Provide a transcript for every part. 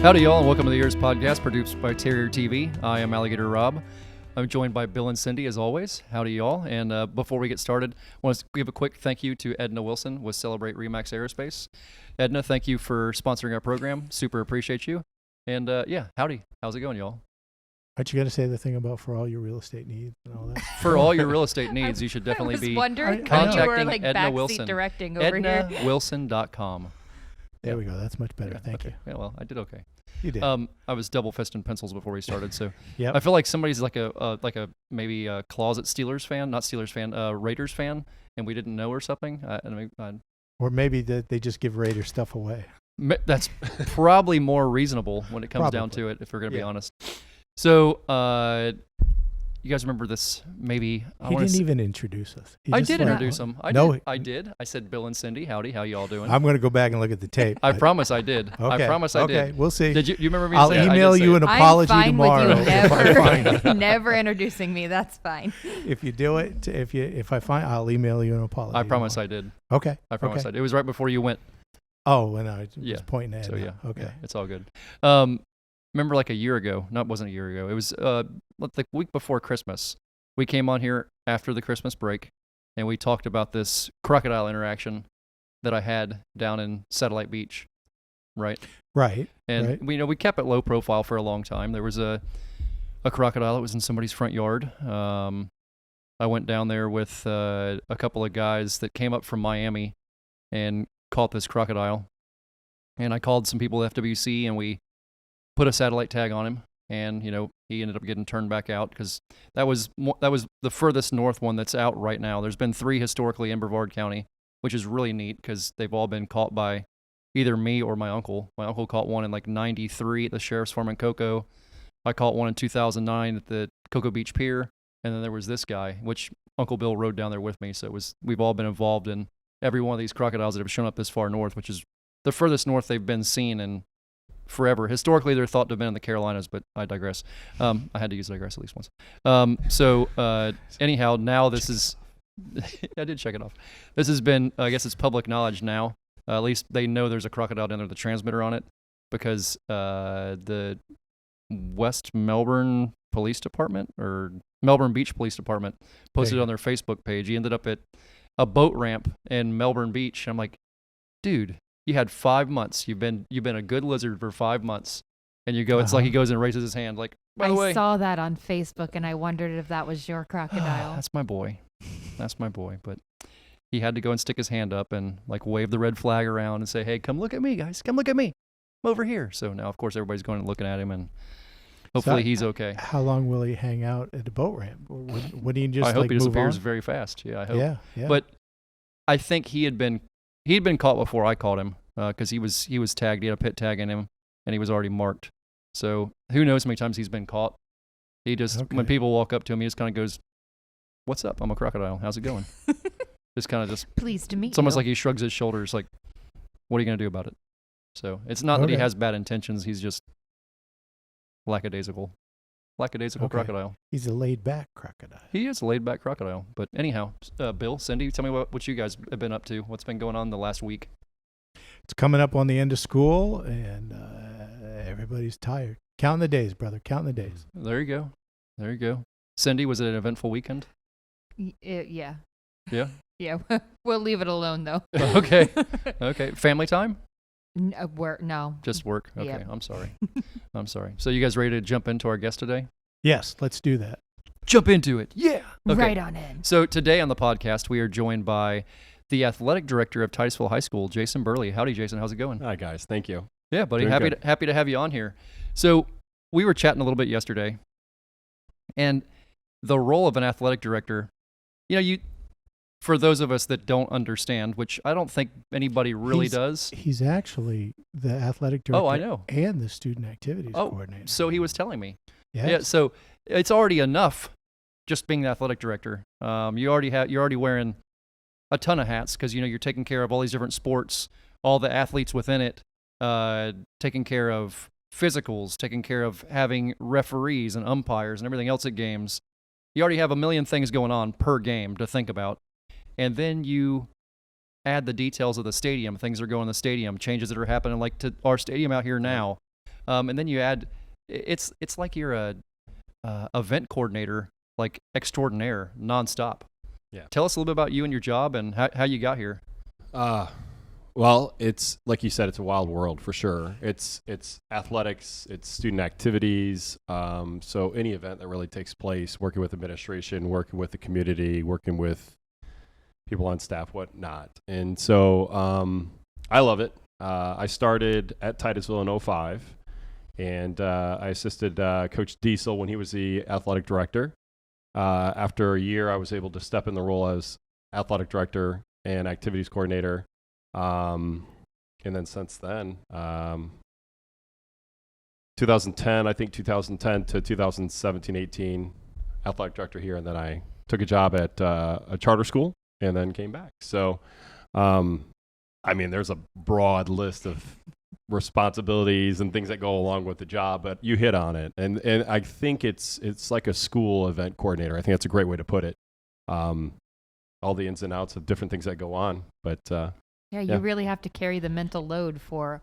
Howdy, y'all, and welcome to the EEARSS podcast produced by Terrier TV. I am Alligator Robb. I'm joined by Bill and Cindy, as always. Howdy, y'all. And before we get started, I want to give a quick thank you to Edna Wilson with Celebrate Remax Aerospace. Edna, thank you for sponsoring our program. Super appreciate you. And yeah, howdy. How's it going, y'all? Aren't you going to say the thing about for all your real estate needs and all that? For all your real estate needs, you should definitely be contacting you were, like, Edna backseat Wilson. directing over here. EdnaWilson.com. There we go. That's much better. Thank you. Yeah, well, I did okay. You did. I was double fisting pencils before we started, so Yep. I feel like somebody's like a maybe a closet Steelers fan, not Steelers fan, Raiders fan, and we didn't know or something. Or maybe that they just give Raider stuff away. That's probably more reasonable when it comes down to it, if we're going to be honest. So, you guys remember this? Maybe He didn't even introduce us. I did introduce him. I did. I said, Bill and Cindy, howdy. How you all doing? I'm going to go back and look at the tape. I promise I did. Okay. I promise I did. Okay, we'll see. Did you remember me? I'll saying email you an apology I'm fine tomorrow. with you if I find it. never introducing me. That's fine. If you do it, if I find, I'll email you an apology. I promise tomorrow. I did. Okay. I promise okay. I did. It was right before you went. Oh, when I was Yeah. pointing at So it. yeah. Okay. Yeah, it's all good. Remember like a year ago? No, it wasn't a year ago. It was the week before Christmas. We came on here after the Christmas break, and we talked about this crocodile interaction that I had down in Satellite Beach, right? Right. And right. we kept it low profile for a long time. There was a crocodile that was in somebody's front yard. I went down there with a couple of guys that came up from Miami and caught this crocodile. And I called some people at FWC, and we put a satellite tag on him. And he ended up getting turned back out because that was the furthest north one that's out right now. There's been 3 historically in Brevard County, which is really neat because they've all been caught by either me or my uncle. My uncle caught one in like '93 at the Sheriff's Farm in Cocoa. I caught one in 2009 at the Cocoa Beach Pier, and then there was this guy, which Uncle Bill rode down there with me. So we've all been involved in every one of these crocodiles that have shown up this far north, which is the furthest north they've been seen in forever. Historically, they're thought to have been in the Carolinas, but I digress. I had to use digress at least once. Anyhow, now this is I did check it off. This has been, I guess it's public knowledge now. At least they know there's a crocodile down there with a transmitter on it because the West Melbourne Police Department or Melbourne Beach Police Department posted it on their Facebook page. He ended up at a boat ramp in Melbourne Beach. I'm like, dude, you had 5 months. You've been a good lizard for 5 months, and you go. It's like he goes and raises his hand. Like, by the way, I saw that on Facebook, and I wondered if that was your crocodile. That's my boy. That's my boy. But he had to go and stick his hand up and like wave the red flag around and say, "Hey, come look at me, guys. Come look at me. I'm over here." So now, of course, everybody's going and looking at him, and hopefully he's okay. How long will he hang out at the boat ramp? Or would he just? I hope like, he move disappears on? very fast. Yeah, I hope. Yeah. But I think he'd been caught before I caught him because he was tagged. He had a pit tag in him, and he was already marked. So who knows how many times he's been caught? He just when people walk up to him, he just kind of goes, "What's up? I'm a crocodile. How's it going?" Just kind of just. Pleased to meet you. It's almost like he shrugs his shoulders, like, "What are you gonna do about it?" So it's not that he has bad intentions. He's just lackadaisical crocodile. He's a laid-back crocodile. He is a laid-back crocodile. But anyhow, Bill, Cindy, tell me what you guys have been up to. What's been going on the last week? It's coming up on the end of school, and everybody's tired. Counting the days, brother. Counting the days. There you go. Cindy, was it an eventful weekend? Yeah. Yeah? Yeah. We'll leave it alone, though. Okay. Family time? No. Just work? Okay. Yeah. I'm sorry. So you guys ready to jump into our guest today? Yes, let's do that. Jump into it. Yeah. Okay. Right on in. So today on the podcast, we are joined by the athletic director of Titusville High School, Jason Berley. Howdy, Jason. How's it going? Hi, guys. Thank you. Yeah, buddy. Doing Happy to have you on here. So we were chatting a little bit yesterday, and the role of an athletic director, for those of us that don't understand, which I don't think anybody really does. He's actually the athletic director. Oh, I know. And the student activities coordinator. So he was telling me. Yes. Yeah. So it's already enough just being the athletic director. You're already wearing a ton of hats because you're taking care of all these different sports, all the athletes within it, taking care of physicals, taking care of having referees and umpires and everything else at games. You already have a million things going on per game to think about. And then you add the details of the stadium, things that are going in the stadium, changes that are happening like to our stadium out here now. And then you add, it's like you're a event coordinator, like extraordinaire, nonstop. Yeah. Tell us a little bit about you and your job and how you got here. Well, it's like you said, it's a wild world for sure. It's athletics, it's student activities. So any event that really takes place, working with administration, working with the community, working with people on staff, whatnot. And so I love it. I started at Titusville in 2005, and I assisted Coach Diesel when he was the athletic director. After a year, I was able to step in the role as athletic director and activities coordinator. And then since then, 2010 to 2017, 18, athletic director here. And then I took a job at a charter school and then came back. So, I mean, there's a broad list of responsibilities and things that go along with the job, but you hit on it. And I think it's like a school event coordinator. I think that's a great way to put it. All the ins and outs of different things that go on, but, Yeah, you really have to carry the mental load for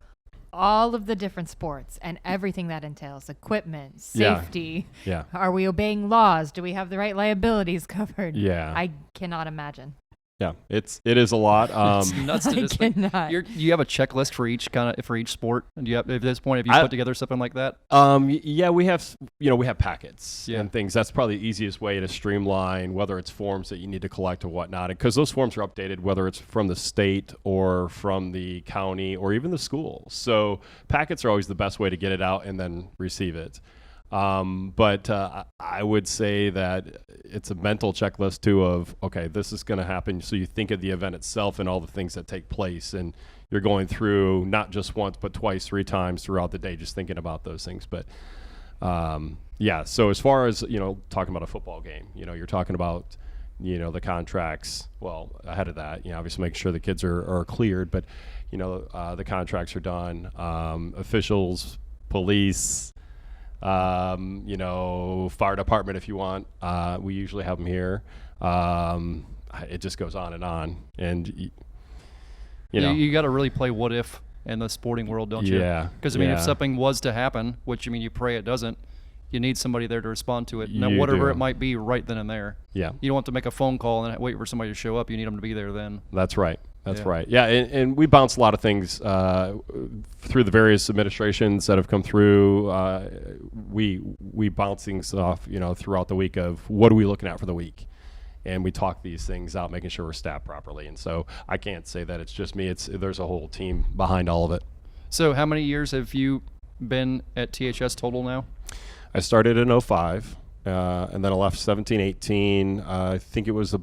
all of the different sports and everything that entails, equipment, safety. Yeah. Are we obeying laws? Do we have the right liabilities covered? Yeah. I cannot imagine. Yeah, it is a lot. It's nuts to I just think. cannot. You have a checklist for each sport, and do you have, at this point, have you put together something like that? Yeah, we have packets Yeah. and things. That's probably the easiest way to streamline whether it's forms that you need to collect or whatnot, because those forms are updated whether it's from the state or from the county or even the school. So packets are always the best way to get it out and then receive it. But I would say that it's a mental checklist too of, okay, this is going to happen. So you think of the event itself and all the things that take place, and you're going through not just once, but twice, 3 times throughout the day, just thinking about those things. But, yeah, so as far as, talking about a football game, you're talking about, the contracts. Well, ahead of that, obviously make sure the kids are cleared, but, the contracts are done, officials, police, fire department if you want. We usually have them here. It just goes on, and you got to really play what if in the sporting world, don't you? Yeah. Because if something was to happen, which you pray it doesn't, you need somebody there to respond to it. Now, You whatever do. it might be, right then and there. Yeah. You don't want to make a phone call and wait for somebody to show up. You need them to be there then. That's right. That's Yeah. right. Yeah, and we bounce a lot of things through the various administrations that have come through. We bounce things off, throughout the week of what are we looking at for the week, and we talk these things out, making sure we're staffed properly. And so I can't say that it's just me. There's a whole team behind all of it. So how many years have you been at THS total now? I started in 2005, and then I left 17, 18. I think it was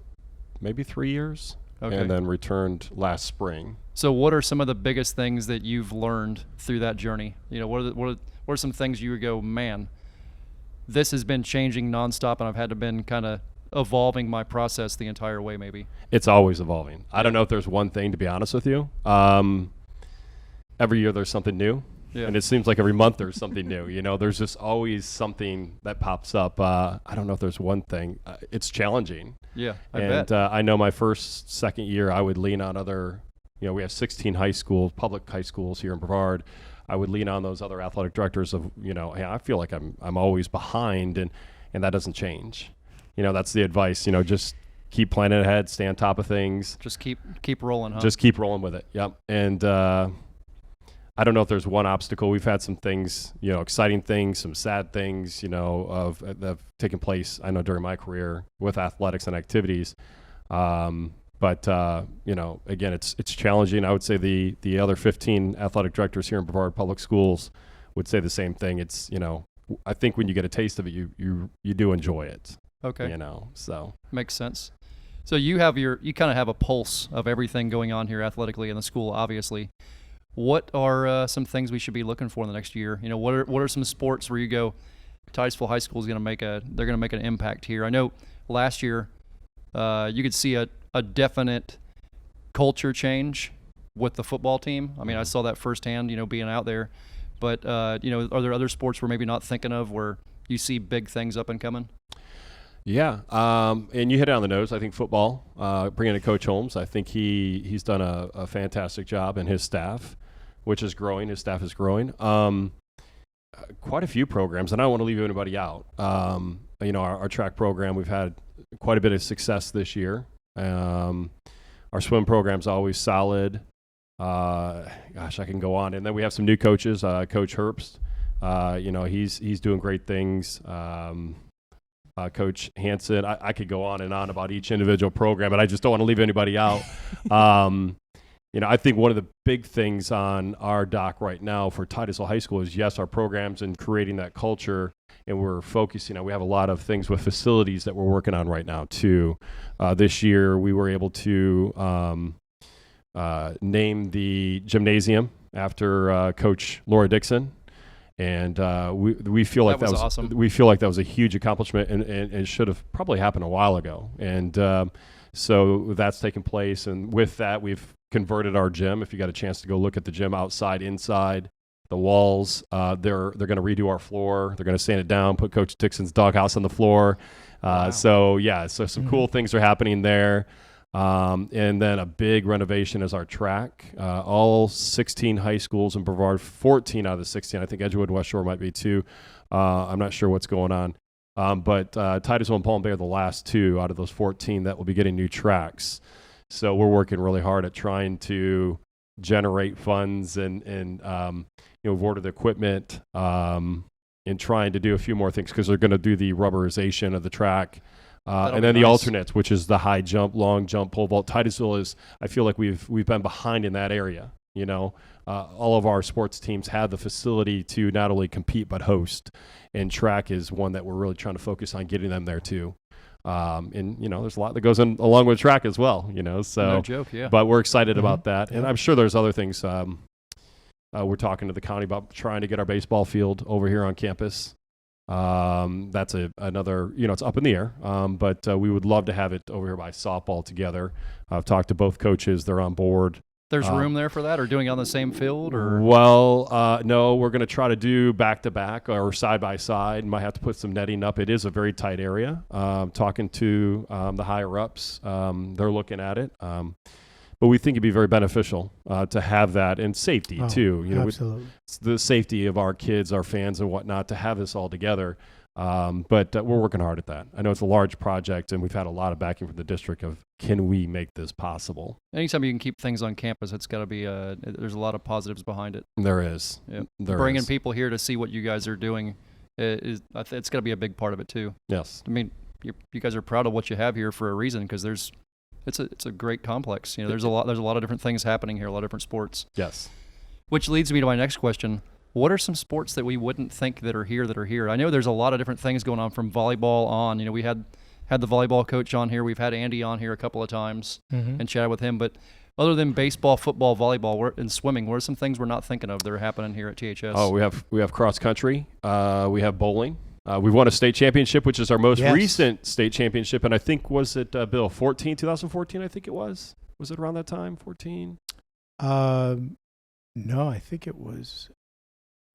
maybe 3 years. Okay. And then returned last spring. So what are some of the biggest things that you've learned through that journey? What are some things you would go, man, this has been changing nonstop, and I've had to been kind of evolving my process the entire way maybe? It's always evolving. I don't know if there's one thing, to be honest with you. Every year there's something new. Yeah. And it seems like every month there's something new. There's just always something that pops up. I don't know if there's one thing. It's challenging. Yeah, I And bet. I know my second year, I would lean on other, we have 16 public high schools here in Brevard. I would lean on those other athletic directors of, hey, I feel like I'm always behind, and that doesn't change. That's the advice, just keep planning ahead, stay on top of things. Just keep rolling, huh? Just keep rolling with it. Yep. And I don't know if there's one obstacle. We've had some things, exciting things, some sad things, that have taken place, I know, during my career with athletics and activities. But again, it's challenging. I would say the other 15 athletic directors here in Brevard Public Schools would say the same thing. It's, I think when you get a taste of it, you do enjoy it. Okay. So. Makes sense. So you kind of have a pulse of everything going on here athletically in the school, obviously. What are some things we should be looking for in the next year? What are some sports where you go, Titusville High School is going to make an impact here? I know last year you could see a definite culture change with the football team. I mean, I saw that firsthand, being out there. But are there other sports we're maybe not thinking of where you see big things up and coming? Yeah, and you hit it on the nose. I think football, bringing in Coach Holmes, I think he's done a fantastic job, and his staff, which is growing. His staff is growing. quite a few programs, and I don't want to leave anybody out. Our track program, we've had quite a bit of success this year. Our swim program's always solid. Gosh, I can go on. And then we have some new coaches. Coach Herbst, he's doing great things. Coach Hansen, I could go on and on about each individual program, but I just don't want to leave anybody out. I think one of the big things on our dock right now for Titusville High School is, yes, our programs and creating that culture, and we're focusing on, we have a lot of things with facilities that we're working on right now too. This year we were able to name the gymnasium after Coach Laura Dixon. And we feel like that was awesome. We feel like that was a huge accomplishment, and it should have probably happened a while ago. And so that's taken place. And with that, we've converted our gym. If you got a chance to go look at the gym outside, inside, the walls, they're going to redo our floor. They're going to sand it down, put Coach Dixon's doghouse on the floor. Wow. So some cool things are happening there. And then a big renovation is our track. All 16 high schools in Brevard, 14 out of the 16. I think Edgewood and West Shore might be too. I'm not sure what's going on. But Titusville and Palm Bay are the last 2 out of those 14 that will be getting new tracks. So we're working really hard at trying to generate funds and we've ordered the equipment and trying to do a few more things because they're going to do the rubberization of the track. And then the alternates, which is the high jump, long jump, pole vault. Titusville is, I feel like we've been behind in that area. All of our sports teams have the facility to not only compete but host, and track is one that we're really trying to focus on getting them there too. There's a lot that goes in along with track as well. So no joke, yeah. But we're excited about that, and I'm sure there's other things. We're talking to the county about trying to get our baseball field over here on campus. That's another, it's up in the air, but we would love to have it over here by softball together. I've talked to both coaches. They're on board. There's room there for that, or doing it on the same field? Or No, we're going to try to do back-to-back or side-by-side. Might have to put some netting up. It is a very tight area. Talking to the higher-ups, they're looking at it. But we think it'd be very beneficial to have that, and safety too. Absolutely. It's the safety of our kids, our fans, and whatnot to have this all together. But we're working hard at that. I know it's a large project, and we've had a lot of backing from the district of, can we make this possible? Anytime you can keep things on campus, it's got to be there's a lot of positives behind it. There is. Yep. Bringing people here to see what you guys are doing it's got to be a big part of it too. Yes. I mean, you guys are proud of what you have here for a reason, because it's a great complex. There's a lot of different things happening here, a lot of different sports. Yes. Which leads me to my next question. What are some sports that we wouldn't think that are here? I know there's a lot of different things going on from volleyball on. We had the volleyball coach on here. We've had Andy on here a couple of times and chatted with him. But other than baseball, football, volleyball, and swimming, what are some things we're not thinking of that are happening here at THS? Oh, we have cross country. We have bowling. We've won a state championship, which is our most recent state championship. And I think, was it, Bill, 2014, I think it was? Was it around that time, 14? No, I think it was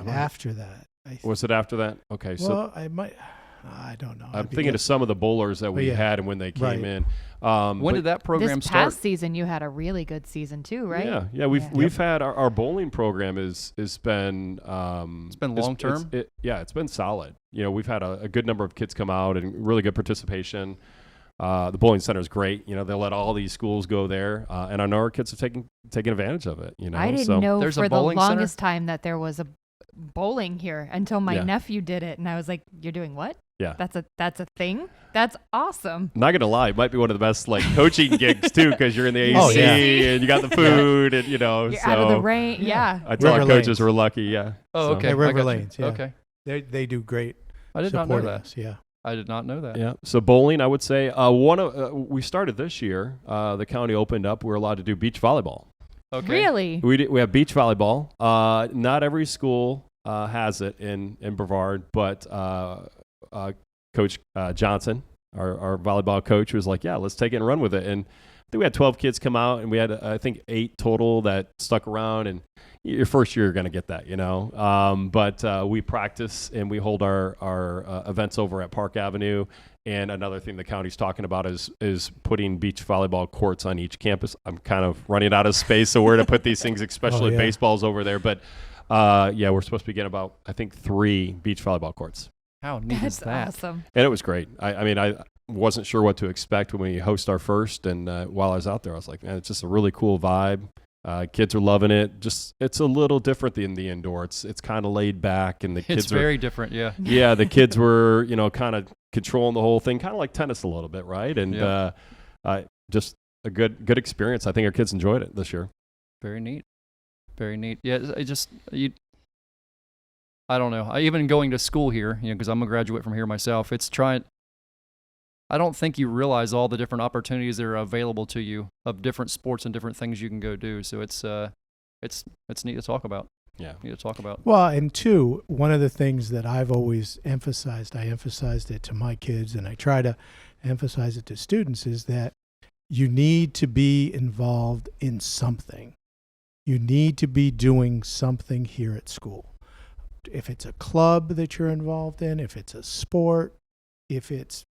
after that. Was it after that? Okay. Well, I don't know. I'm thinking of some of the bowlers that we had and when they came in. When did that program this start? past season, you had a really good season too, right? Yeah. We've had our bowling program is been it's been long term. It's been solid. We've had a good number of kids come out and really good participation. The bowling center is great. They let all these schools go there, and I know our kids are taking advantage of it. I didn't know There's for a the bowling longest center? time that there was a bowling here until my nephew did it, and I was like, "You're doing what? Yeah, that's a thing. That's awesome." Not gonna lie, it might be one of the best coaching gigs too, because you're in the AC and you got the food and you're out of the rain. Yeah. I tell our coaches we're lucky. Yeah. Oh, okay. River Lanes. Yeah. Okay. They do great. I did not know that. Us, yeah. I did not know that. Yeah. So bowling, I would say we started this year. The county opened up. We're allowed to do beach volleyball. Okay. Really? We have beach volleyball. Not every school has it in Brevard, but Coach Johnson, our volleyball coach, was like, "Yeah, let's take it and run with it." And I think we had 12 kids come out, and we had I think 8 total that stuck around. And your first year, you're going to get that, But we practice and we hold our events over at Park Avenue. And another thing the county's talking about is putting beach volleyball courts on each campus. I'm kind of running out of space, so where to put these things, especially baseballs over there. But Yeah, we're supposed to be getting about, I think, 3 beach volleyball courts. How neat is That's that? awesome. And it was great. I mean, I wasn't sure what to expect when we host our first. And while I was out there, I was like, man, it's just a really cool vibe. Kids are loving it. Just it's a little different than the indoor. It's kind of laid back, and the kids It's very different, yeah. Yeah, the kids were, kind of controlling the whole thing, kind of like tennis a little bit, right? And just a good experience. I think our kids enjoyed it this year. Very neat. Very neat. Yeah, I don't know. Even going to school here, because I'm a graduate from here myself, I don't think you realize all the different opportunities that are available to you of different sports and different things you can go do. So it's neat to talk about. Yeah. Neat to talk about. Well, and two, one of the things that I've always emphasized, I emphasized it to my kids and I try to emphasize it to students, is that you need to be involved in something. You need to be doing something here at school. If it's a club that you're involved in, if it's a sport, if it's,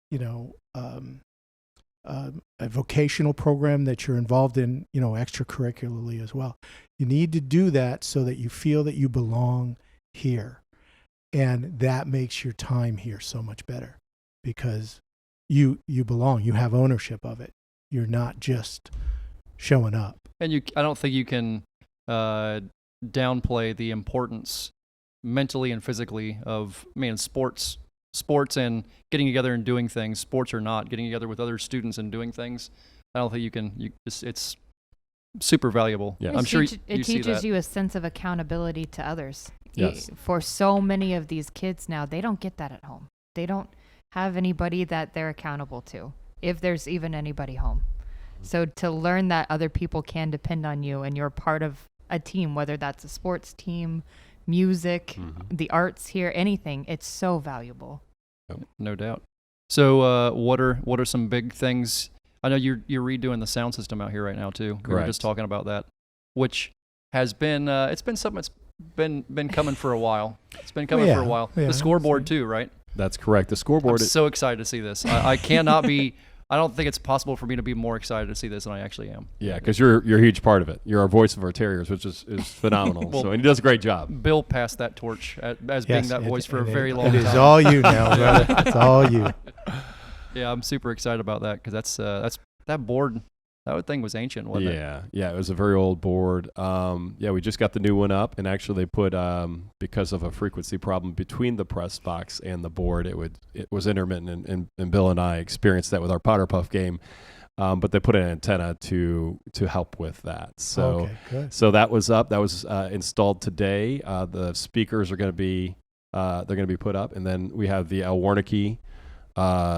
a vocational program that you're involved in, extracurricularly as well. You need to do that so that you feel that you belong here. And that makes your time here so much better because you belong. You have ownership of it. You're not just showing up. And I don't think you can downplay the importance mentally and physically of, sports and getting together and doing things, sports or not, getting together with other students and doing things. I don't think you can, it's super valuable. Yeah. I'm sure it you see teaches that. you a sense of accountability to others. Yes. For so many of these kids now, they don't get that at home. They don't have anybody that they're accountable to, if there's even anybody home. So to learn that other people can depend on you and you're part of a team, whether that's a sports team, music, the arts here, anything, it's so valuable. No doubt. So what are some big things? I know you're redoing the sound system out here right now too. We were Correct. just talking about that, which has been it's been something that's been coming for a while. It's been coming for a while. Yeah, The scoreboard too, right? That's correct. The scoreboard I'm so excited to see this. I cannot be. I don't think it's possible for me to be more excited to see this than I actually am. Yeah, because you're a huge part of it. You're our voice of our Terriers, which is phenomenal. Well, and he does a great job. Bill passed that torch as being that voice for a very long time. It is all you now, brother. It's all you. Yeah, I'm super excited about that because that's that board. That thing was ancient, wasn't it? Yeah, it was a very old board. We just got the new one up, and actually they put because of a frequency problem between the press box and the board, it was intermittent, and Bill and I experienced that with our Powder Puff game. But they put an antenna to help with that. So okay, good. So that was up. That was installed today. The speakers are going to be put up, and then we have the Al Warnicki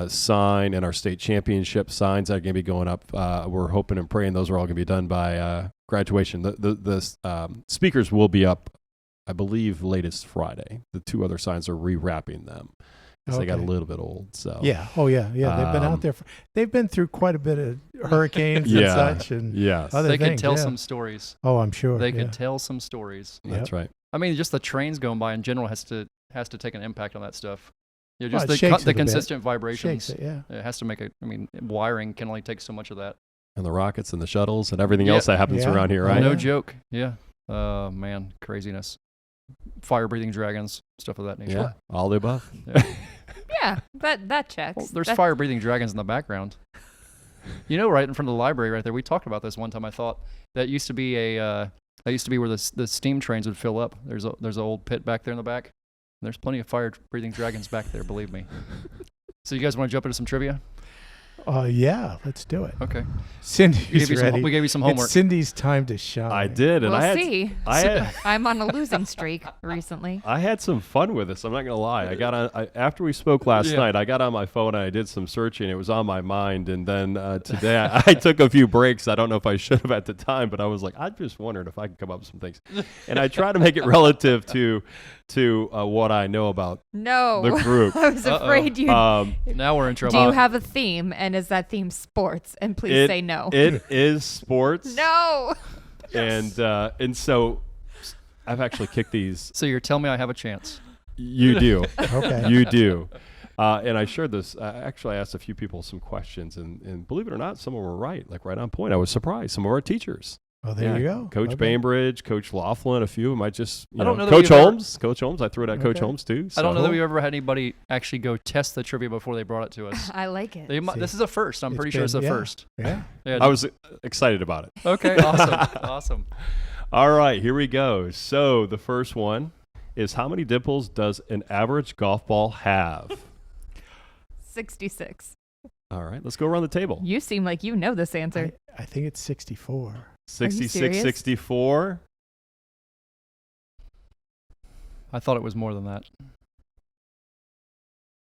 sign and our state championship signs that are going to be going up. We're hoping and praying those are all going to be done by graduation. The speakers will be up, I believe, latest Friday. The 2 other signs are rewrapping them because they got a little bit old. So yeah, they've been out there. They've been through quite a bit of hurricanes and such, and other they things, could tell some stories. Oh, I'm sure They could tell some stories. That's right. I mean, just the trains going by in general has to take an impact on that stuff. Yeah, Well, just it shakes the it a bit. consistent vibrations. Shakes it, yeah. It has to make wiring can only take so much of that. And the rockets and the shuttles and everything else that happens around here, right? No joke. Yeah. Man, craziness. Fire-breathing dragons, stuff of that nature. Yeah, all the above. Yeah, that checks. Well, there's That's- fire-breathing dragons in the background. Right in front of the library right there. We talked about this one time. I thought that used to be where the steam trains would fill up. There's an old pit back there in the back. There's plenty of fire-breathing dragons back there, believe me. So you guys want to jump into some trivia? Yeah, let's do it. Okay. Cindy's ready. We gave you some homework. It's Cindy's time to shine. I did, and We'll see. I I'm on a losing streak recently. I had some fun with this. I'm not gonna lie. I got on after we spoke last night. I got on my phone and I did some searching. It was on my mind, and then today I took a few breaks. I don't know if I should have at the time, but I was like, I just wondered if I could come up with some things, and I try to make it relative to what I know about the group. I was afraid you. Now we're in trouble. Do you have a theme, and is that theme sports? And please say no. It is sports. No. And so I've actually kicked these. So you're telling me I have a chance? You do. Okay. You do. And I shared this. Actually, I asked a few people some questions, and believe it or not, some of them were right, like right on point. I was surprised. Some of our teachers Oh, there you go. Coach Okay. Bainbridge, Coach Laughlin, a few might just. I don't know that Coach we've ever- Holmes. Coach Holmes. I threw it at Coach Okay. Holmes too. I don't know that so- we ever had anybody actually go test the trivia before they brought it to us. I like it. This is a first. I'm It's pretty sure it's a been- yeah. first. Yeah. Yeah. I was excited about it. Okay. Awesome. Awesome. All right, here we go. So the first one is, how many dimples does an average golf ball have? 66. All right, let's go around the table. You seem like you know this answer. I think it's 64. 66, serious? 64. I thought it was more than that.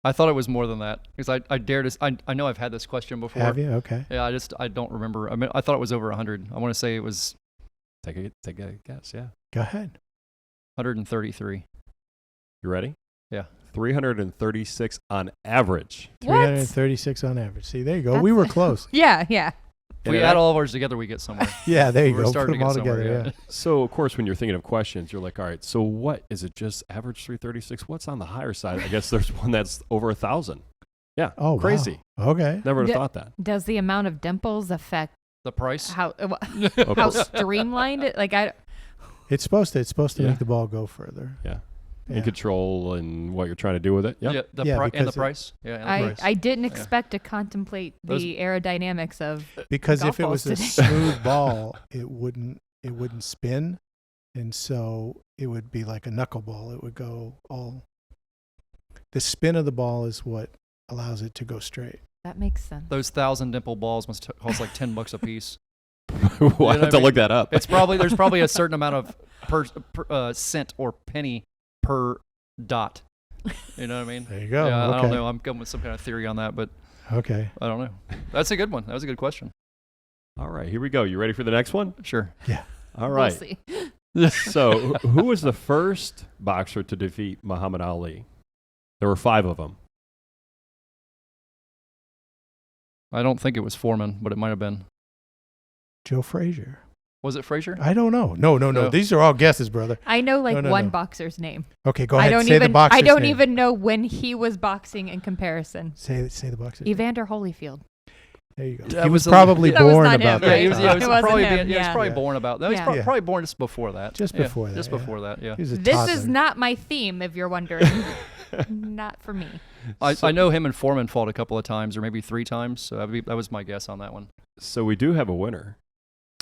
I thought it was more than that because I dare to. I know I've had this question before. Have you? Okay. Yeah, I don't remember. I mean, I thought it was over 100. I want to say it was Take a guess, yeah. Go ahead. 133. You ready? Yeah. 336 on average. What? 336 on average. See, there you go. That's- We were close. Yeah, yeah. If we And add I- all of ours together, we get somewhere. Yeah, there you We're go. Put starting them to all get somewhere, together. Yeah. So, of course, when you're thinking of questions, you're like, all right, so what? Is it just average 336? What's on the higher side? I guess there's one that's over 1,000. Yeah, Oh, crazy. wow. Okay. Never would have Yeah. thought that. Does the amount of dimples affect The price? how Of how course. streamlined it? Like It's supposed to Yeah. make the ball go further. Yeah. Yeah. In control and what you're trying to do with it. Yep. Yeah. The Yeah, and the because price. Yeah. And the price. I didn't Yeah. expect to contemplate Those- the aerodynamics of Because golf if it was a balls today. smooth ball, it wouldn't spin, and so it would be like a knuckleball. It would go all. The spin of the ball is what allows it to go straight. that makes sense. Those 1,000 dimple balls must cost like $10 a piece. We'll You know have what to I mean? look that up. There's probably a certain amount of cent or penny per dot. You know what I mean? There you go. Yeah, okay. I don't know. I'm going with some kind of theory on that, but Okay. I don't know. That's a good one. That was a good question. All right, here we go. You ready for the next one? Sure. All We'll right. see. So, who was the first boxer to defeat Muhammad Ali? There were 5 of them. I don't think it was Foreman, but it might have been. Joe Frazier. Was it Frazier? I don't know. No. No. These are all guesses, brother. I know like No, one no. boxer's name. Okay, go I ahead. don't Say even the boxer's I don't name. even know when he was boxing in comparison. Say the boxer's name. Evander Holyfield. There you go. That he was was a- probably That was born not about him, that. right? he was, time. yeah, It wasn't probably him, he was yeah. probably Yeah. born about that. He's Yeah. probably, Yeah. probably born just before that. Just Yeah, before that, Just yeah. before that, yeah. He was a This toddler. is not my theme, if you're wondering. Not for me. I know him and Foreman fought a couple of times, or maybe 3 times. So that was my guess on that one. So, we do have a winner.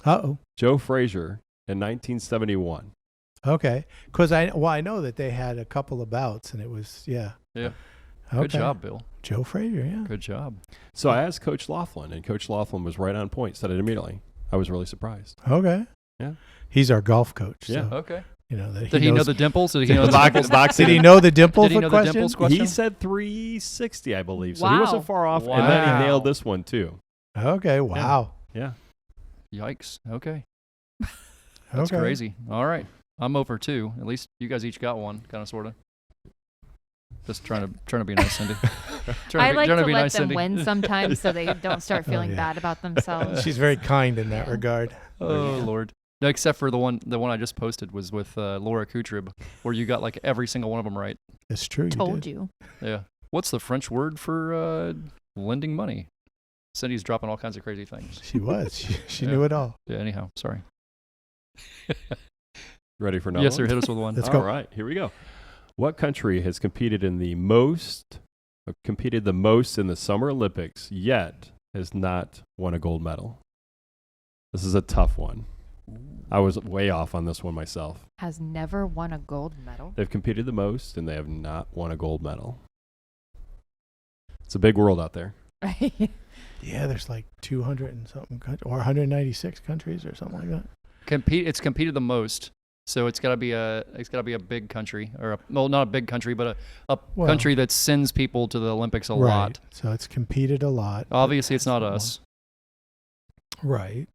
Uh-oh. Joe Frazier in 1971. Okay. Because I know that they had a couple of bouts, and it was, yeah. Yeah. Okay. Good job, Bill. Joe Frazier, yeah. Good job. So, I asked Coach Laughlin, and Coach Laughlin was right on point, said it immediately. I was really surprised. Okay. Yeah. He's our golf coach. Yeah. So, Okay. you know, that Did he know knows- the dimples? Did he know the Box- dimples? boxing. Did he know the dimple Did he know the question? dimples question? He said 360, I believe. So, he Wow. wasn't far off. And then Wow. he nailed this one, too. Okay. Wow. Yeah. Yikes. Okay. That's Okay. crazy. All right. I'm over 2. At least you guys each got one, kind of, sort of. Just trying to be nice, Cindy. I like to be let nice, them Cindy. win sometimes so they don't start feeling yeah. bad about themselves. She's very kind in that regard. Oh Lord. No, except for the one I just posted was with Laura Kutrib, where you got like every single one of them right. It's true. Told did. you. Yeah. What's the French word for lending money? Cindy's dropping all kinds of crazy things. She was. She Yeah. knew it all. Yeah. Anyhow, sorry. Ready for another Yes, sir. one? Hit us with one. Let's All go. right, here we go. What country has competed the most in the Summer Olympics, yet has not won a gold medal? This is a tough one. I was way off on this one myself. Has never won a gold medal. They've competed the most, and they have not won a gold medal. It's a big world out there. Yeah, there's like 200 and something or 196 countries or something like that. It's competed the most, so it's got to be a big country, or not a big country, but a Well, country that sends people to the Olympics a right. lot. So it's competed a lot. Obviously, it's not That's the us one. Right.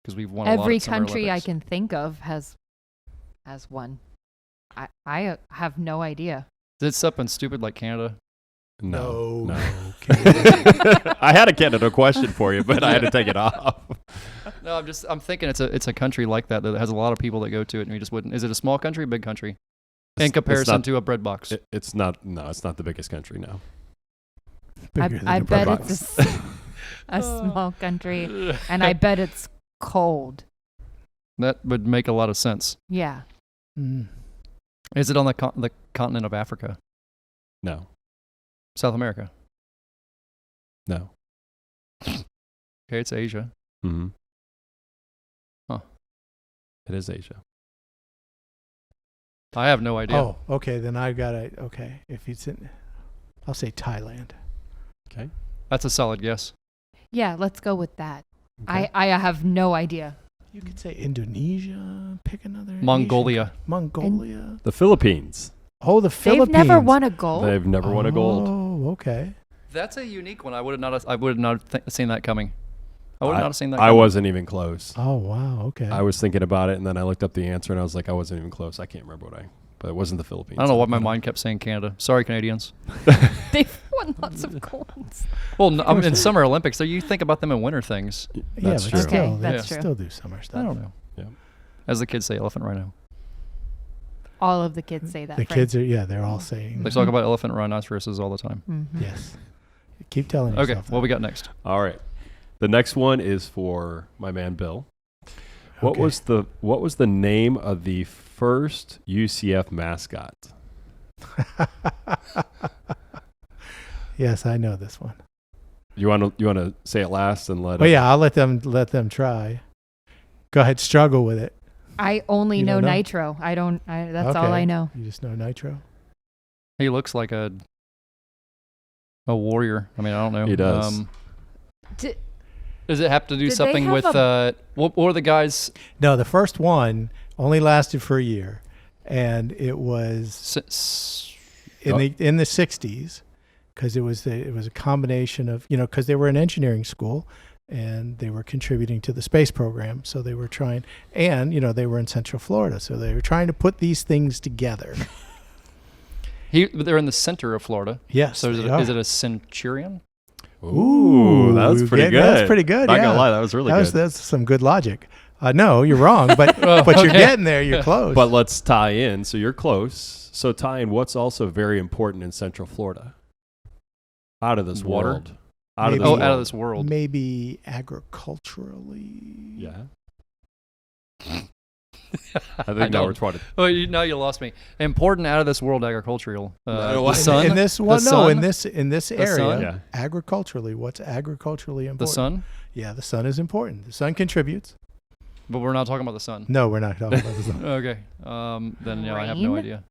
because we've won a lot. Every at Summer country I Olympics. can think of has won. I have no idea. Is it something stupid like Canada? No. Canada. I had a Canada question for you, but I had to take it off. No, I'm thinking it's a country like that has a lot of people that go to it, and we just wouldn't. Is it a small country, or big country? In comparison not- to a bread box. It's not. No, it's not the biggest country. No. Bigger than I the bet bread it's a small country, and I bet it's cold. That would make a lot of sense. Yeah. Mm. Is it on the continent of Africa? No. South America? No. Okay, it's Asia. Mm-hmm. Huh. It is Asia. I have no idea. Oh, okay. Then I got it. Okay. If it's in, I'll say Thailand. Okay. That's a solid guess. Yeah, let's go with that. Okay. I have no idea. You could say Indonesia. Pick another. Mongolia. Asian- Mongolia. The Philippines. Oh, the Philippines. They've never won a gold. They've never won a gold. Oh, okay. That's a unique one. I would not have seen that coming. I would not have seen that I coming. wasn't even close. Oh, wow. Okay. I was thinking about it, and then I looked up the answer, and I was like, I wasn't even close. I can't remember but it wasn't the Philippines. I don't know what my mind kept saying Canada. Sorry, Canadians. They've won lots of golds. Well, in Summer Olympics, so you think about them in winter things. yeah, That's but true. still, Okay, they that's true. still do summer stuff. I don't know. Yeah. As the kids say, elephant rhino. All of the kids say that. The Frank. kids are, they're all saying, They talk about elephant rhinoceroses all the time. Mhm. yes. Keep telling yourself. Okay, what we got next? All right. The next one is for my man Bill. What Okay. was the name of the first UCF mascot? Yes, I know this one. You want to say it last and let? Well, yeah, I'll let them try. Go ahead, struggle with it. I only You know don't know? Nitro. That's all Okay. I know. You just know Nitro. He looks like a warrior. I mean, I don't know. He does. Does it have to do Did they something have with what were the guys? No, the first one only lasted for a year, and it was in the 60s, because it was a combination of, because they were an engineering school and they were contributing to the space program, so they were trying, and they were in Central Florida, so they were trying to put these things together. They're in the center of Florida. Yes. So is they are. it a centurion? Ooh, that was pretty good. That's pretty good. Not yeah. gonna lie, that was really good. That's some good logic. No, you're wrong, but but you're okay. getting there. You're close. But let's tie in. So you're close. So tie in what's also very important in Central Florida. Out of this Water? world. Out of Maybe- this Oh, world. out of this world. Maybe agriculturally. Yeah. I think now we're trying to. Oh, now you lost me. Important out of this world agricultural. No, The in- sun. In this one, The no, sun? in this The area, sun? Yeah. agriculturally, what's agriculturally important? The sun. Yeah, the sun is important. The sun contributes. But we're not talking about the sun. No, we're not talking about the sun. Okay. Then yeah, I have no Rain? idea.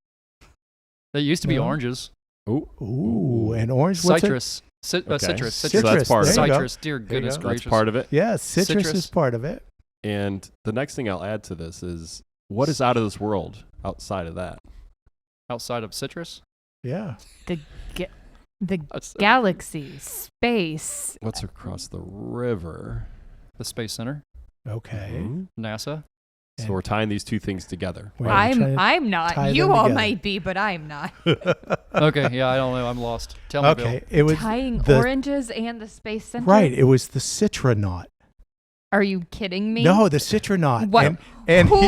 They used to be No. oranges. Ooh, and orange. What's it? Citrus. Okay. Citrus. So Citrus. that's part of there it. you go. Citrus. Dear There you goodness go. gracious. That's part of it. Yeah, citrus Citrus. is part of it. And the next thing I'll add to this is what is out of this world outside of that? Outside of citrus. Yeah. The That's galaxy, space. What's across the river? the Space Center. Okay. Mhm. NASA. So we're tying these two things together. We're trying to I'm tie not. You them all together. might be, but I'm not. Okay. Yeah, I don't know. I'm lost. Tell me, Okay. Bill. It was Tying the- oranges and the space center. right. It was the citronaut. Are you kidding me? No, the citronaut. What? And who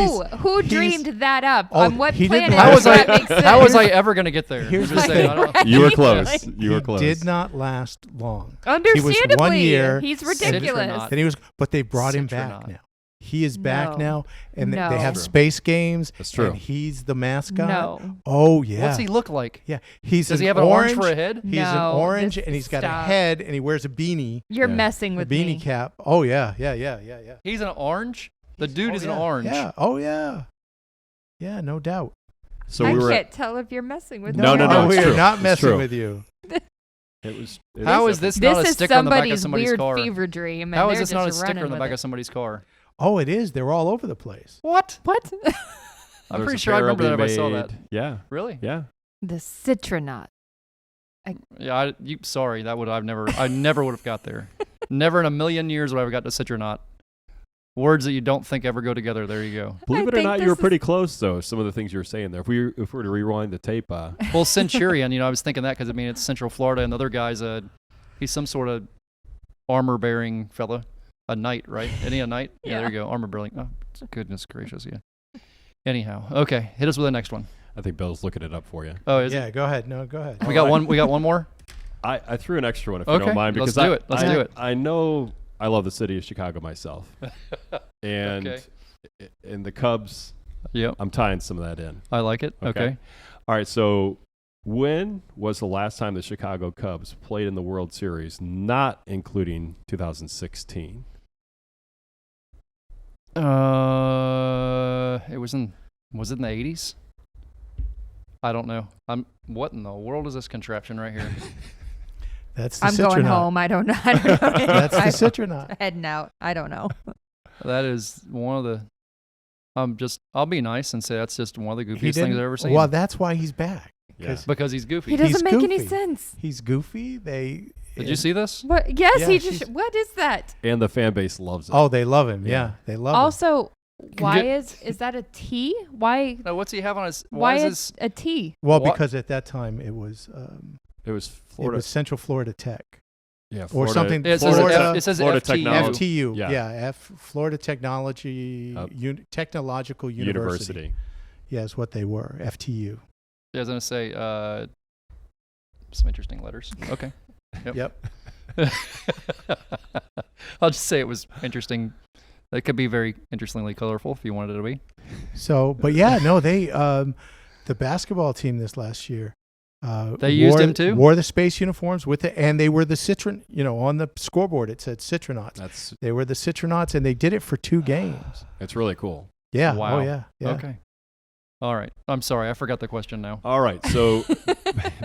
he's- dreamed that up? Oh, On what he didn't planet have- How does was that I? make sense? How was I ever going to get there? Here's I'm just the saying, thing. I don't- You were Right. close. You were he close. did not last long. Understandably, one year. he's Citronaut. ridiculous. Then he was, but they brought him back Citronaut. now. He is back No. now, and No. they have True. space games. That's true. And he's the mascot. No. Oh yeah. What's he look like? Yeah. He's Does an he have an orange for a head? He's an No, orange, this- and he's got a stop. head, and he wears a beanie, You're Yeah. messing a with beanie me. cap. Oh yeah. He's an orange. The dude is an yeah. orange. Yeah. Oh yeah. Yeah, no doubt. So I we were. can't tell if you're messing with No, me. no, no, we it's are true. not It's messing true. with you. It was. How is this not a This is sticker on the back of somebody's somebody's weird car? fever dream. And How is they're this not a just sticker running on the with back it. of somebody's car? Oh, it is. They're all over the place. What? What? I'm There's pretty a sure I barrel remember that if I being saw that. made. Yeah. Really? Yeah. The citronaut. Yeah. Sorry, I never would have got there. Never in a million years would I have got to citronaut. Words that you don't think ever go together. There you go. Believe it or think not, you this were is- pretty close though. Some of the things you were saying there. If we were to rewind the tape, Well, Centurion. I was thinking that because it's Central Florida, and the other guy's he's some sort of armor-bearing fella, a knight, right? Isn't he a knight? Yeah. There you go, armor-bearing. Oh, goodness gracious, yeah. Anyhow, okay, hit us with the next one. I think Bill's looking it up for you. Oh, is Yeah, it? go ahead. No, go ahead. We got one. We got one more. I threw an extra one if you Okay, don't mind let's because do it. Let's I do it. I know I love the city of Chicago myself, and Okay. and the Cubs. Yep. I'm tying some of that in. I like it. Okay. All right. So when was the last time the Chicago Cubs played in the World Series, not including 2016? Was it in the 80s? I don't know. What in the world is this contraption right here? That's the I'm going citronaut. home. I don't know. I don't know. That's the citronaut. Heading out. I don't know. That is one of the. I'll be nice and say that's just one of the He goofiest things didn't- I've ever seen. Well, that's why he's back. Yeah. Because he's goofy. He doesn't He's make any goofy. sense. He's goofy. Did you see this? What? Yes, Yeah, he she's- just. What is that? And the fan base loves it. Oh, they love him. Yeah. Yeah, they love him. Also, why get- is that a T? Why? No, what's he have on his? Why is is this? a T? Well, What? because at that time it was it was Florida. Central Florida Tech yeah, or Florida, something. It says, Florida, it says Florida FTU. Technology. FTU. Yeah. Florida Technology Technological University. Yeah, is what they were. FTU. Yeah, I was gonna say some interesting letters. Okay. Yep. I'll just say it was interesting. It could be very interestingly colorful if you wanted it to be. So, but yeah, no, they the basketball team this last year. They used him too? Wore the space uniforms with it, and they were the Citron. On the scoreboard it said Citronauts. They were the Citronauts, and they did it for 2 games. It's really cool. Yeah. Wow. Oh yeah. Yeah. Okay. All right. I'm sorry. I forgot the question now. All right. So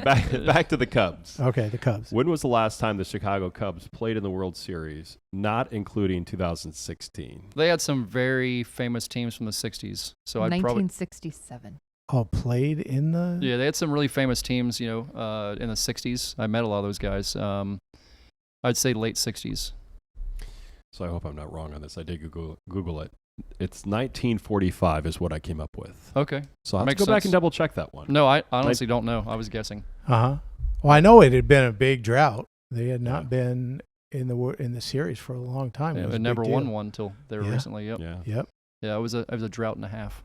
back to the Cubs. Okay. The Cubs. When was the last time the Chicago Cubs played in the World Series, not including 2016? They had some very famous teams from the 60s. So I'd probably. 1967. Oh, played in the. Yeah, they had some really famous teams, in the 60s. I met a lot of those guys. I'd say late 60s. So I hope I'm not wrong on this. I did Google it. It's 1945 is what I came up with. Okay. So I'll have to Makes go back sense. and double check that one. No, I honestly don't know. I was guessing. Well, I know it had been a big drought. They had not been in the series for a long time. Yeah, It was it a never big won deal. one until there Yeah. recently. Yep. Yeah. Yep. Yeah, it was a drought and a half.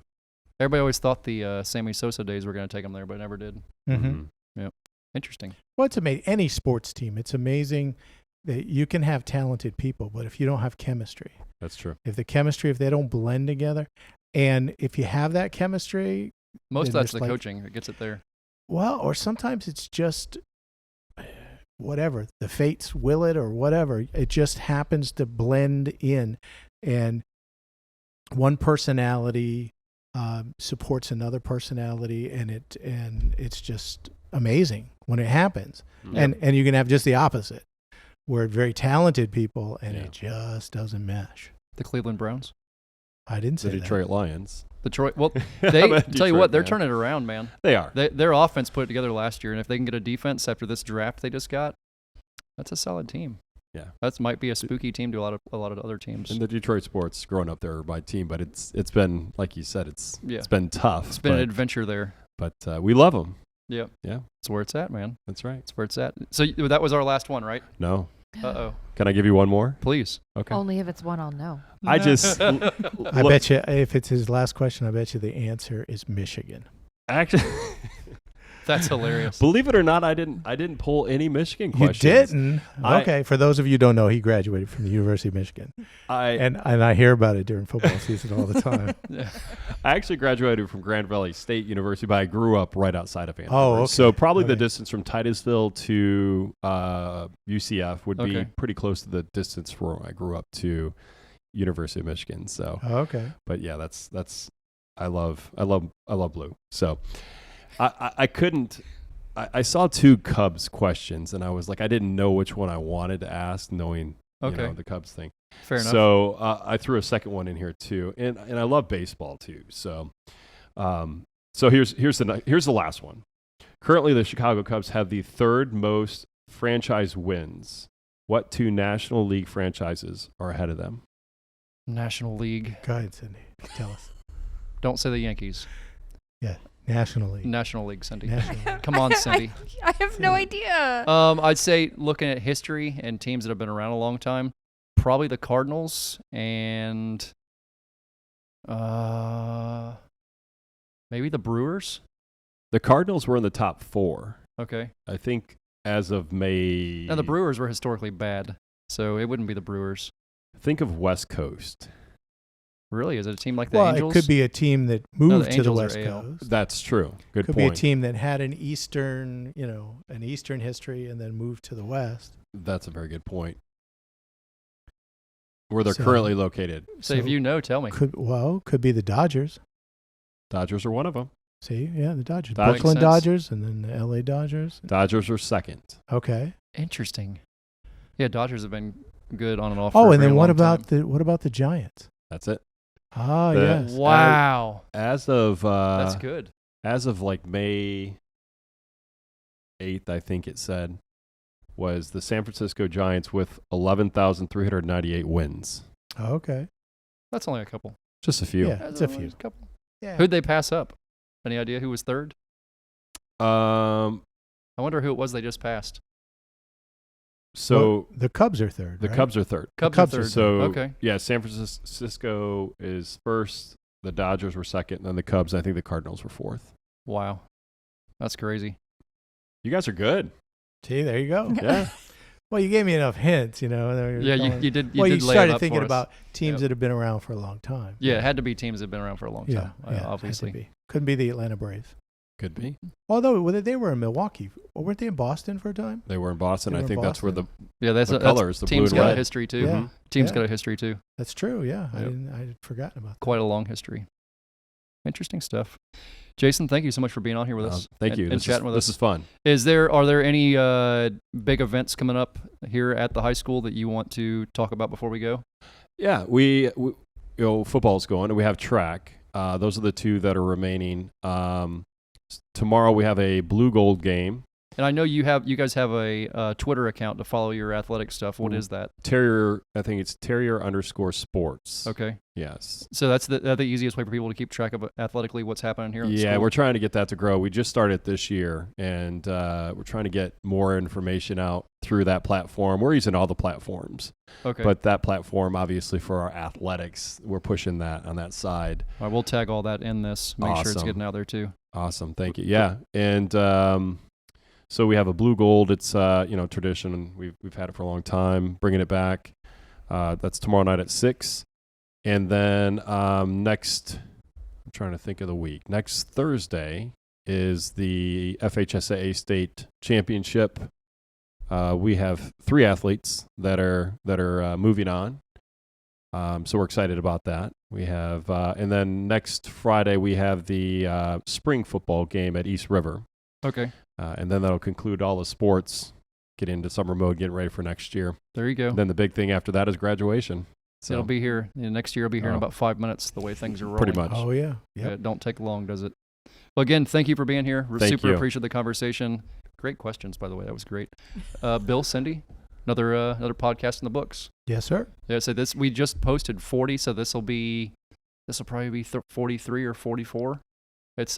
Everybody always thought the Sammy Sosa days were going to take them there, but it never did. Mm-hmm. Mhm. Interesting. Well, it's amazing. Any sports team, it's amazing that you can have talented people, but if you don't have chemistry, That's true. if they don't blend together, and if you have that chemistry, Most of Then that's just the like- coaching that gets it there. well, or sometimes it's just whatever, the fates will it or whatever. It just happens to blend in, and one personality supports another personality, and it's just amazing when it happens. Yep. And you can have just the opposite, where very talented people and Yeah. it just doesn't mesh. The Cleveland Browns. I didn't say The Detroit Lions. Detroit. Well, I'm they a tell you Detroit what, they're fan. turning it around, man. They are. Their offense put it together last year, and if they can get a defense after this draft they just got, that's a solid team. Yeah. That might be a spooky team to a lot of other teams. And the Detroit Sports growing up there are my team, but it's been, like you said, it's been tough. It's been an adventure there. but we love them. Yep. Yeah. That's where it's at, man. That's right. That's where it's at. So that was our last one, right? No. Uh-oh. Can I give you one more? Please. Okay. Only if it's one I'll know. I just I bet you if it's his last question, I bet you the answer is Michigan. actually That's hilarious. believe it or not, I didn't pull any Michigan You questions. didn't? I- Okay. For those of you who don't know, he graduated from the University of Michigan. And I hear about it during football season all the time. Yeah. I actually graduated from Grand Valley State University, but I grew up right outside of Ann Arbor. Oh, okay. So probably the Okay. distance from Titusville to UCF would be Okay. pretty close to the distance from where I grew up to University of Michigan. So, Okay. but yeah, that's I love blue. So I couldn't. I saw 2 Cubs questions, and I was like, I didn't know which one I wanted to ask, knowing Okay. the Cubs thing. Fair enough. So I threw a second one in here too, and I love baseball too. So, so here's the last one. Currently, the Chicago Cubs have the 3rd most franchise wins. What 2 National League franchises are ahead of them? National League. Go ahead, Cindy. Tell us. Don't say the Yankees. National League. National League, Cindy. National League. Come on, Cindy. I have no idea. I'd say looking at history and teams that have been around a long time, probably the Cardinals and maybe the Brewers. The Cardinals were in the top 4. Okay. I think as of May. Now the Brewers were historically bad, so it wouldn't be the Brewers. Think of West Coast. Really? Is it a team like the Well, Angels? it could be a team that the moved to the Angels are West AL. Coast. That's true. Good Could point. be a team that had an Eastern history and then moved to the West. That's a very good point. Where they're So- currently located. So if you know, tell me. Could be the Dodgers. Dodgers are one of them. See, yeah, the Dodgers. That makes Brooklyn sense. Dodgers and then the LA Dodgers. Dodgers are second. Okay. Interesting. Yeah, Dodgers have been good on and off. Oh, for a and very then what long about time. the Giants? That's it. Ah, The- yes. Wow, As of that's good. as of like May 8th, I think it said, was the San Francisco Giants with 11,398 wins. Oh, okay. That's only a couple. Just a few. Yeah, That's it's a only few. couple. Yeah. Who'd they pass up? Any idea who was third? Um. I wonder who it was they just passed. So Well, the Cubs are third. the right? Cubs are third. Cubs, Cubs are are third. So Okay. yeah, San Francisco is first. The Dodgers were second, and then the Cubs. I think the Cardinals were fourth. Wow, that's crazy. You guys are good. See, there you go. Yeah. Well, you gave me enough hints, you know. Yeah, you did. You well, did you lay it started up thinking for us. about teams Yep. that have been around for a long time. Yeah, it had to be teams that have been around for a long Yeah, time. yeah, had to Obviously. be. Couldn't be the Atlanta Braves. Could be. Although they were in Milwaukee, or weren't they in Boston for a time? They were in Boston. They I were in think that's where the Yeah, that's The colors, the blue team's and got a red. history too. Yeah. Team's Yeah. got a history too. That's true. Yeah, Yep. I'd forgotten about that. Quite a long history. Interesting stuff. Jason, thank you so much for being on here with us. thank and, you. And This chatting with This us. is fun. Are there any big events coming up here at the high school that you want to talk about before we go? Yeah, we football's going, and we have track. Those are the two that are remaining. Tomorrow we have a blue gold game. And I know you guys have a Twitter account to follow your athletic stuff. What is that? Terrier, I think it's Terrier_sports. Okay. Yes. So that's the easiest way for people to keep track of athletically what's happening here. At the Yeah, school. we're trying to get that to grow. We just started this year, and we're trying to get more information out through that platform. We're using all the platforms, Okay. but that platform, obviously, for our athletics, we're pushing that on that side. All right, we'll tag all that in this. Make sure it's Awesome. getting out there too. Awesome, thank you. Yeah, and so we have a blue gold. It's tradition. We've had it for a long time. Bringing it back. That's tomorrow night at 6, and then next. I'm trying to think of the week. Next Thursday is the FHSAA State Championship. We have 3 athletes that are moving on. So we're excited about that. We have, and then next Friday we have the spring football game at East River. Okay. And then that'll conclude all the sports, get into summer mode, getting ready for next year. There you go. Then the big thing after that is graduation. So It'll be here. Next year, it'll be here in Oh. about 5 minutes, the way things are rolling. pretty much. Oh yeah, yeah. It don't take long, does it? Well, again, thank you for being here. We're Thank super you. appreciate the conversation. Great questions, by the way. That was great. Bill, Cindy, another podcast in the books. Yes, sir. Yeah, so we just posted 40, so this will probably be 43 or 44. It's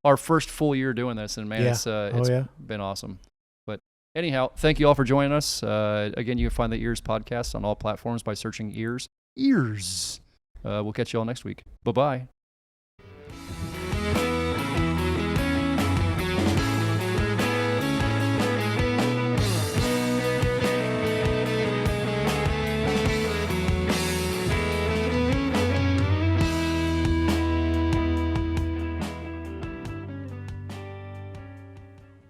our first full year doing this, and man, Yeah. it's yeah. been awesome. But anyhow, thank you all for joining us. Again, you can find the EEARSS podcast on all platforms by searching EEARSS. We'll catch you all next week. Bye-bye.